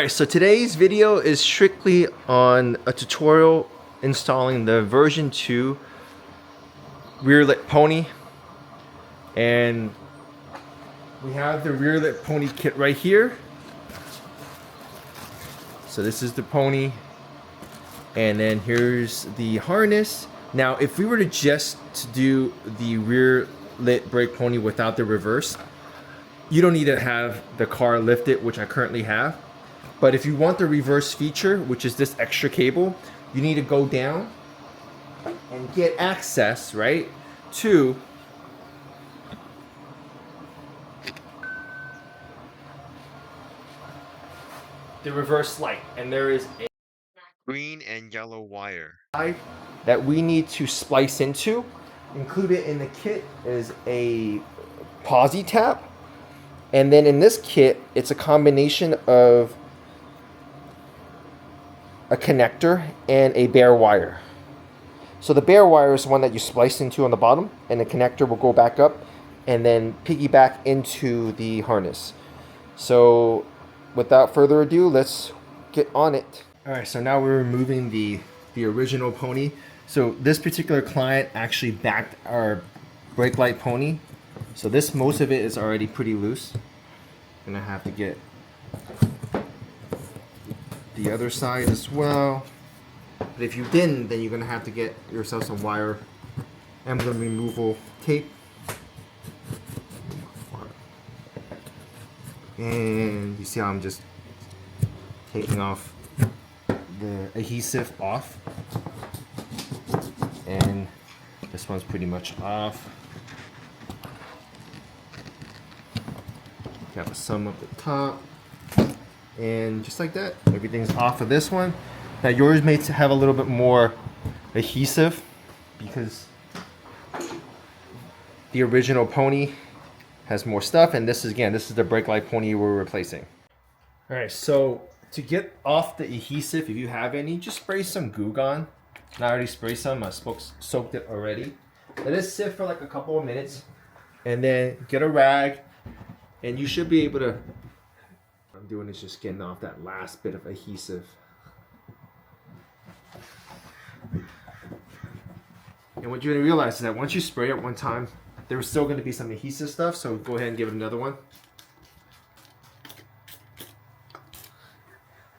Alright, so today's video is strictly on a tutorial installing the version 2 rear lit pony. And we have the rear lit pony kit right here. So this is the pony. And then here's the harness. Now, if we were to just do the rear lit brake pony without the reverse, you don't need to have the car lifted, which I currently have. But if you want the reverse feature, which is this extra cable, you need to go down and get access, right, to the reverse light. And there is a green and yellow wire that we need to splice into. Included in the kit is a posi tap. And then in this kit, it's a combination of a connector and a bare wire. So the bare wire is the one that you splice into on the bottom, and the connector will go back up and then piggyback into the harness. So without further ado, let's get on it. All right, so now we're removing the original pony. So this particular client actually backed our brake light pony. So this, most of it is already pretty loose. Gonna have to get the other side as well. But if you didn't, then you're gonna have to get yourself some wire emblem removal tape. And you see how I'm just taking off the adhesive off. And this one's pretty much off. Got some up the top. And just like that, everything's off of this one. Now yours may have a little bit more adhesive because the original pony has more stuff, and this is, again, this is the brake light pony we're replacing. All right, so to get off the adhesive, if you have any, just spray some Goo Gone. I already sprayed some, I soaked it already. Let it sit for like a couple of minutes, and then get a rag, and you should be able to, I'm doing is just getting off that last bit of adhesive. And what you're gonna realize is that once you spray it one time, there's still gonna be some adhesive stuff, so go ahead and give it another one.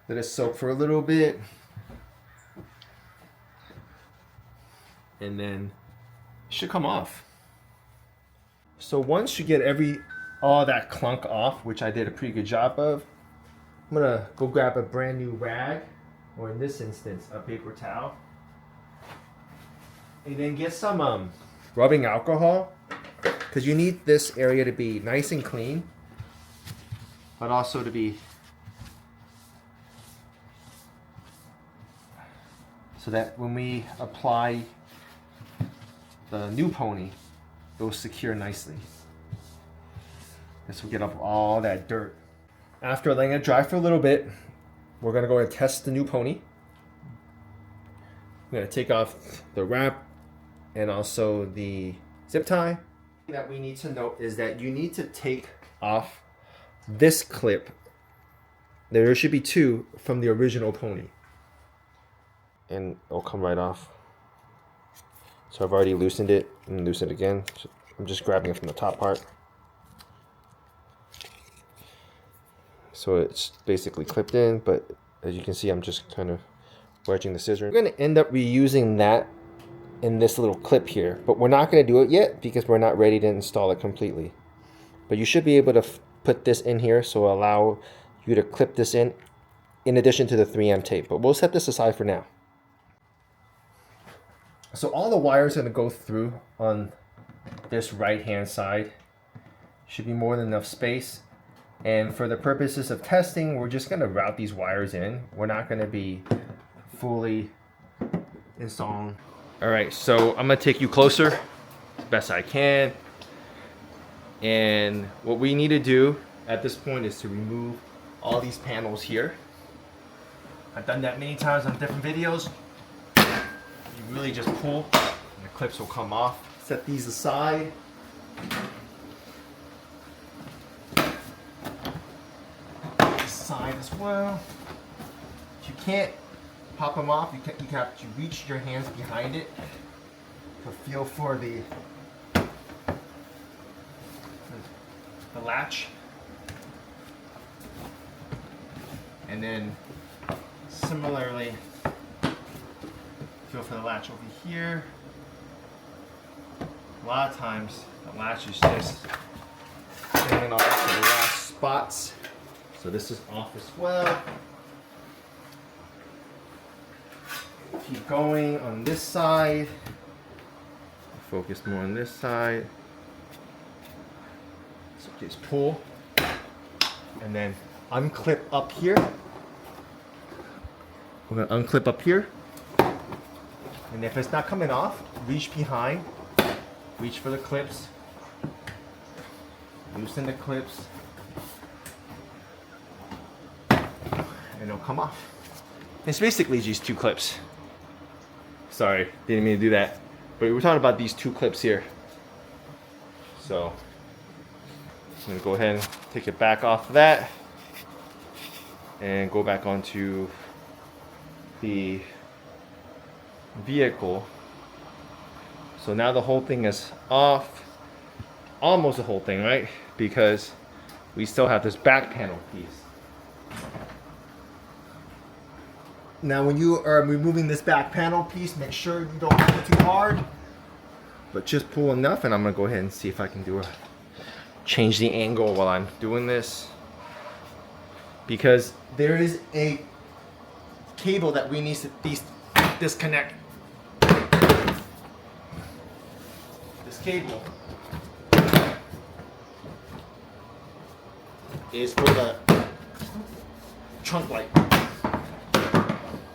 Let it soak for a little bit. And then it should come off. So once you get all that clunk off, which I did a pretty good job of, I'm gonna go grab a brand new rag, or in this instance, a paper towel. And then get some rubbing alcohol, because you need this area to be nice and clean, but also to be so that when we apply the new pony, it will secure nicely. This will get up all that dirt. After letting it dry for a little bit, we're gonna go and test the new pony. I'm gonna take off the wrap and also the zip tie. That we need to note is that you need to take off this clip. There should be two from the original pony. And it'll come right off. So I've already loosened it and loosened it again. So I'm just grabbing it from the top part. So it's basically clipped in, but as you can see, I'm just kind of wedging the scissor. We're going to end up reusing that in this little clip here, but we're not going to do it yet because we're not ready to install it completely. But you should be able to put this in here, so allow you to clip this in addition to the 3M tape. But we'll set this aside for now. So all the wires are going to go through on this right-hand side. Should be more than enough space. And for the purposes of testing, we're just going to route these wires in. We're not going to be fully installing. All right, so I'm going to take you closer as best I can. And what we need to do at this point is to remove all these panels here. I've done that many times on different videos. You really just pull and the clips will come off. Set these aside. side as well. You can't pop them off. You have to reach your hands behind it to feel for the latch. And then similarly, feel for the latch over here. A lot of times the latch is just hanging off to the last spots. So this is off as well. Keep going on this side. Focus more on this side. So just pull. And then unclip up here. We're going to unclip up here. And if it's not coming off, reach behind. Reach for the clips. Loosen the clips. And it'll come off. It's basically just 2 clips. Sorry, didn't mean to do that. But we're talking about these 2 clips here. So I'm going to go ahead and take it back off of that. And go back onto the vehicle. So now the whole thing is off. Almost the whole thing, right? Because we still have this back panel piece. Now when you are removing this back panel piece, make sure you don't pull too hard, but just pull enough. And I'm gonna go ahead and see if I can change the angle while I'm doing this, because there is a cable that we need to disconnect. This cable is for the trunk light.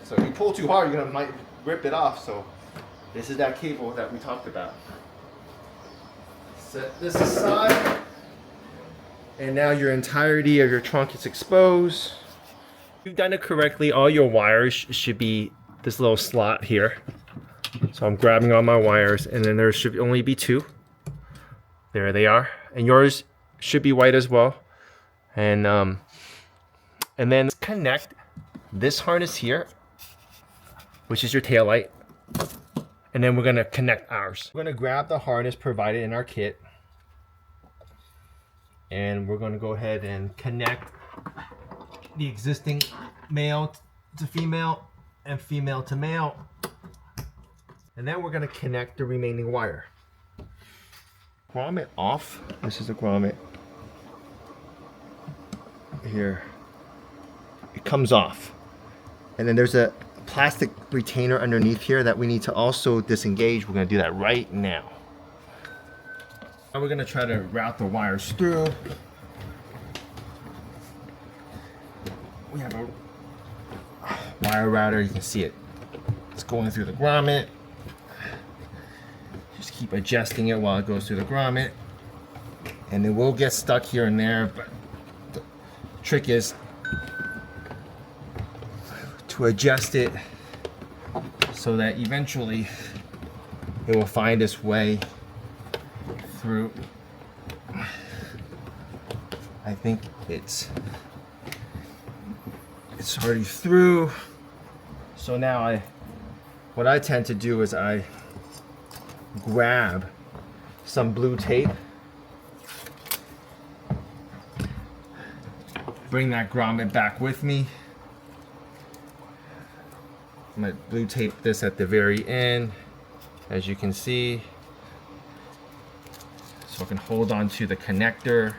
So if you pull too hard, you're gonna might rip it off. So this is that cable that we talked about. Set this aside, and now your entirety of your trunk is exposed. If you've done it correctly, all your wires should be this little slot here. So I'm grabbing all my wires, and then there should only be 2. There they are, and yours should be white as well. And then connect this harness here, which is your tail light, and then we're gonna connect ours. We're gonna grab the harness provided in our kit, and we're gonna go ahead and connect the existing male to female and female to male, and then we're gonna connect the remaining wire. Grommet off. This is a grommet here. It comes off, and then there's a plastic retainer underneath here that we need to also disengage. We're going to do that right now. Now we're going to try to route the wires through. We have a wire router. You can see it. It's going through the grommet. Just keep adjusting it while it goes through the grommet. And it will get stuck here and there, but the trick is to adjust it so that eventually it will find its way through. I think it's already through. So now what I tend to do is I grab some blue tape, bring that grommet back with me. I'm going to blue tape this at the very end, as you can see, so I can hold on to the connector.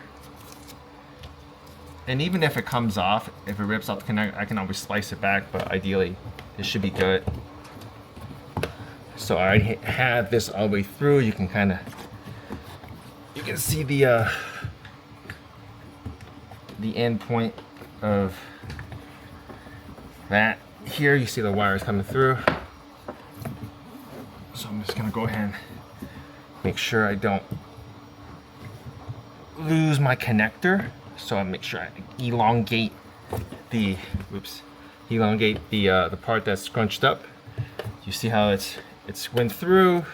And even if it comes off, if it rips off the connector, I can always slice it back, but ideally this should be good. So I have this all the way through. You can see the end point of that. Here you see the wires coming through. So I'm just gonna go ahead and make sure I don't lose my connector. So I make sure I elongate the part that's scrunched up. You see how it's went through,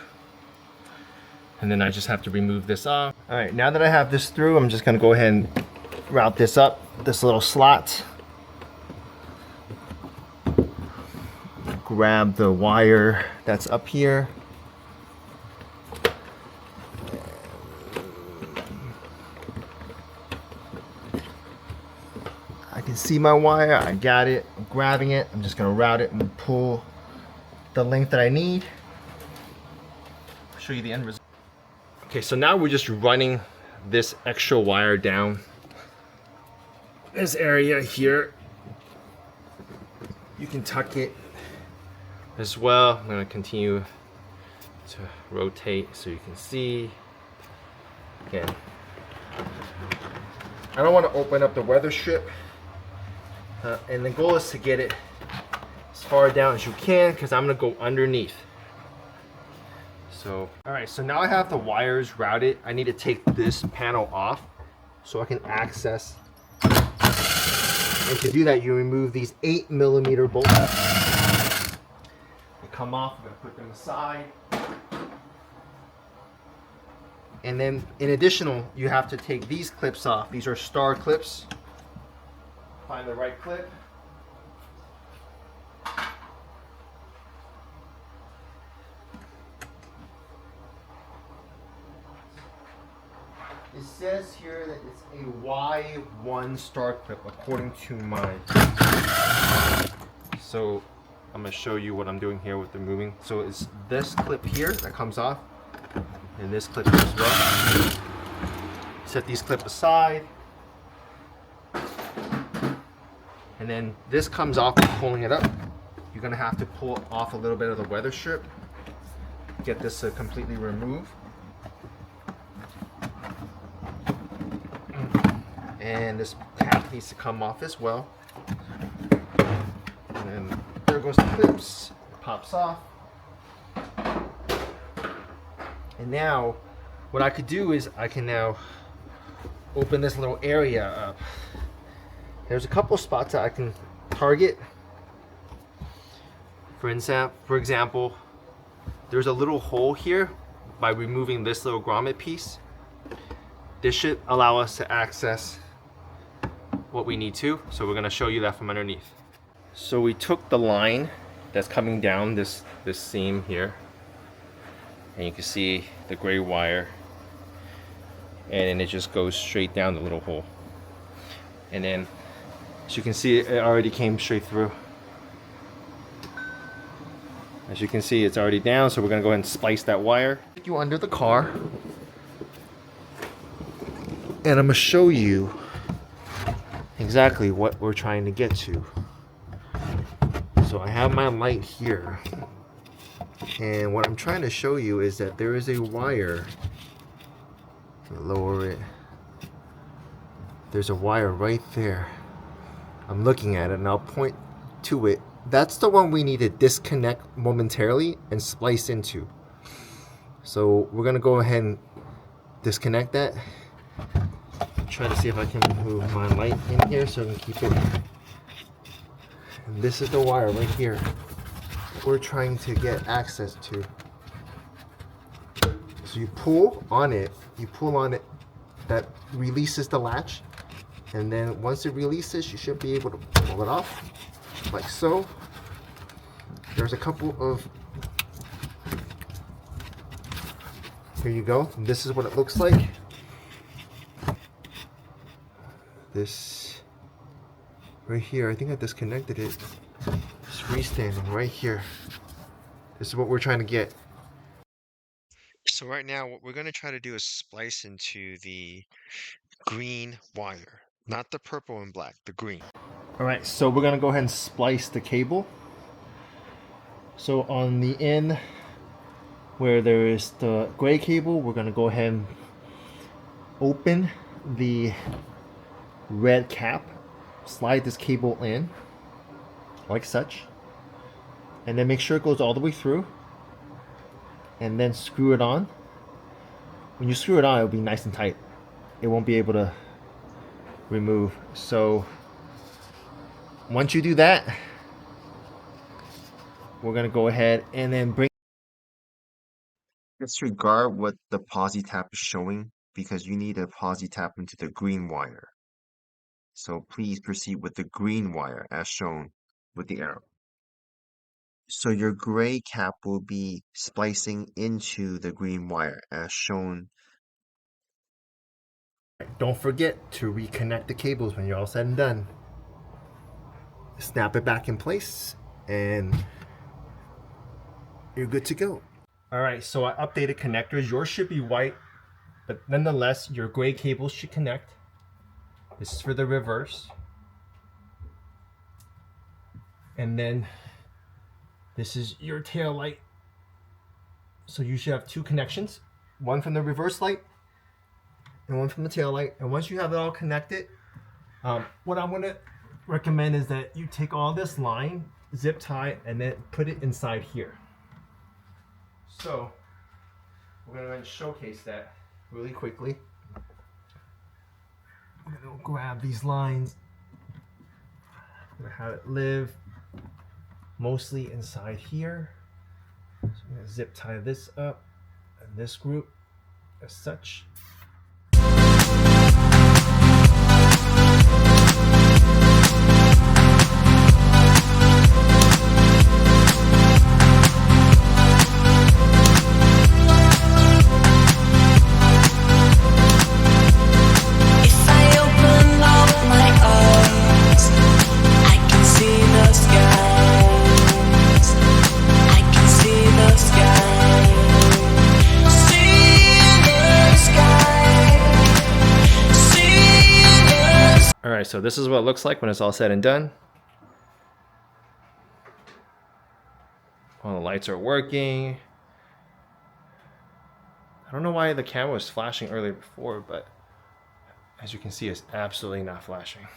and then I just have to remove this off. All right, now that I have this through, I'm just gonna go ahead and route this up, this little slot. grab the wire that's up here. I can see my wire, I got it, I'm grabbing it, I'm just gonna route it and pull the length that I need. I'll show you the end result. Okay, so now we're just running this extra wire down this area here. You can tuck it as well. I'm gonna continue to rotate so you can see. Again, I don't want to open up the weather strip, and the goal is to get it as far down as you can because I'm gonna go underneath. So, all right, so now I have the wires routed. I need to take this panel off so I can access. And to do that, you remove these 8mm bolts. They come off, I'm gonna put them aside. And then in additional, you have to take these clips off. These are star clips. Find the right clip. It says here that it's a Y1 star clip according to mine. So I'm gonna show you what I'm doing here with the moving. So it's this clip here that comes off, and this clip as well. Set these clips aside. And then this comes off by pulling it up. You're gonna have to pull off a little bit of the weather strip. Get this to completely remove. And this cap needs to come off as well. And then there goes the clips, it pops off. And now what I could do is I can now open this little area up. There's a couple spots that I can target. For example, there's a little hole here. By removing this little grommet piece, this should allow us to access what we need to. So we're going to show you that from underneath. So we took the line that's coming down this seam here, and you can see the gray wire, and it just goes straight down the little hole. And then as you can see, it already came straight through. As you can see, it's already down, so we're going to go ahead and splice that wire. Take you under the car, and I'm going to show you exactly what we're trying to get to. So I have my light here, and what I'm trying to show you is that there is a wire. Lower it. There's a wire right there. I'm looking at it and I'll point to it. That's the one we need to disconnect momentarily and splice into. So we're gonna go ahead and disconnect that. Try to see if I can move my light in here so I can keep it. And this is the wire right here we're trying to get access to. So you pull on it, that releases the latch, and then once it releases, you should be able to pull it off, like so. There's a couple of, here you go, this is what it looks like. This right here, I think I disconnected it. It's freestanding right here. This is what we're trying to get. So right now, what we're going to try to do is splice into the green wire, not the purple and black, the green. All right, so we're going to go ahead and splice the cable. So on the end where there is the gray cable, we're going to go ahead and open the red cap, slide this cable in like such, and then make sure it goes all the way through, and then screw it on. When you screw it on, it'll be nice and tight. It won't be able to remove. So once you do that, we're gonna go ahead and then bring. Disregard what the posi tap is showing because you need a posi tap into the green wire. So please proceed with the green wire as shown with the arrow. So your gray cap will be splicing into the green wire as shown. Don't forget to reconnect the cables when you're all said and done. Snap it back in place and you're good to go. All right, so I updated connectors. Yours should be white, but nonetheless, your gray cables should connect. This is for the reverse. And then this is your tail light. So you should have two connections, one from the reverse light and one from the tail light. And once you have it all connected, what I'm gonna recommend is that you take all this line, zip tie, and then put it inside here. So we're gonna showcase that really quickly. I'm gonna grab these lines. I'm gonna have it live mostly inside here. So I'm gonna zip tie this up and this group as such. All right, so this is what it looks like when it's all said and done. All the lights are working. I don't know why the camera was flashing earlier before, but as you can see, it's absolutely not flashing.